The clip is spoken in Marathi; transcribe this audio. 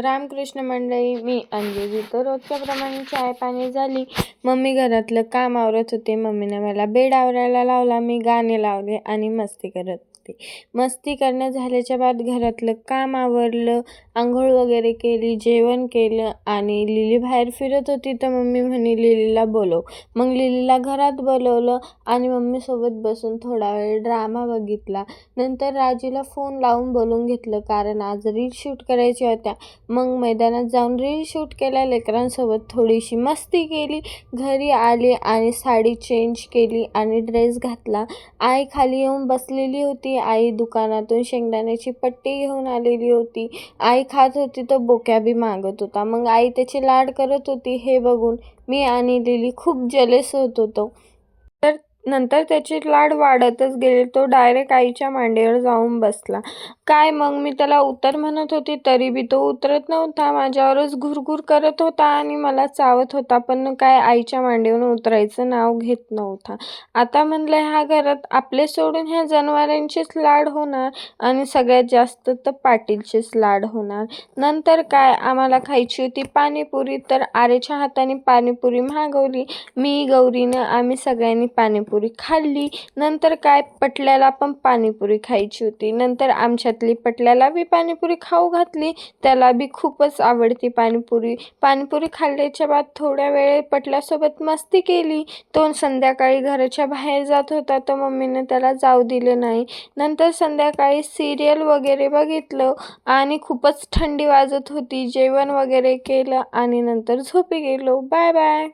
रामकृष्ण मंडळी, मी अंजली. तर रोजच्याप्रमाणे चाय पाणी झाली. मम्मी घरातलं काम आवरत होते. मम्मीने मला बेड आवरायला लावला. मी गाणे लावले आणि मस्ती करत होते. मस्ती करणं झाल्याच्या बाद घरातलं काम आवरलं, आंघोळ वगैरे केली, जेवण केलं आणि लिली बाहेर फिरत होती. तर मम्मी म्हणे लिलीला बोलव. मग लिलीला घरात बोलवलं आणि मम्मीसोबत बसून थोडा वेळ ड्रामा बघितला. नंतर राजीला फोन लावून बोलून घेतलं, कारण आज रील शूट करायच्या होत्या. मग मैदानात जाऊन रील शूट केल्या, लेकरांसोबत थोडीशी मस्ती केली. घरी आली आणि साडी चेंज केली आणि ड्रेस घातला. आई खाली येऊन बसलेली होती. आई दुकानातून शेंगदाण्याची पट्टी घेऊन आलेली होती. आई खात होती तर बोक्या बी मागत होता. मग आई त्याची लाड करत होती. हे बघून मी आणि लिली खूप जलेस होत होतो. नंतर त्याचे लाड वाढतच गेले. तो डायरेक्ट आईच्या मांडीवर जाऊन बसला. काय मग मी त्याला उतर म्हणत होती तरी बी तो उतरत नव्हता. माझ्यावरच घुरघुर करत होता आणि मला चावत होता, पण काय आईच्या मांडीवरून उतरायचं नाव घेत नव्हता. आता म्हणलं ह्या घरात आपले सोडून ह्या जनावरांचेच लाड होणार आणि सगळ्यात जास्त तर पाटीलचेच लाड होणार. नंतर काय आम्हाला खायची होती पाणीपुरी, तर आरेच्या हाताने पाणीपुरी मागवली. मी गौरीनं आम्ही सगळ्यांनी पाणीपुरी खाल्ली. नंतर काय पटल्याला पण पाणीपुरी खायची होती. नंतर आमच्यातली पटल्याला बी पाणीपुरी खाऊ घातली. त्याला बी खूपच आवडती पाणीपुरी. पाणीपुरी खाल्ल्याच्या बाद थोड्या वेळ पटल्यासोबत मस्ती केली. तो संध्याकाळी घराच्या बाहेर जात होता, तर मम्मीने त्याला जाऊ दिले नाही. नंतर संध्याकाळी सिरियल वगैरे बघितलं आणि खूपच थंडी वाजत होती. जेवण वगैरे केलं आणि नंतर झोपी गेलो. Bye bye.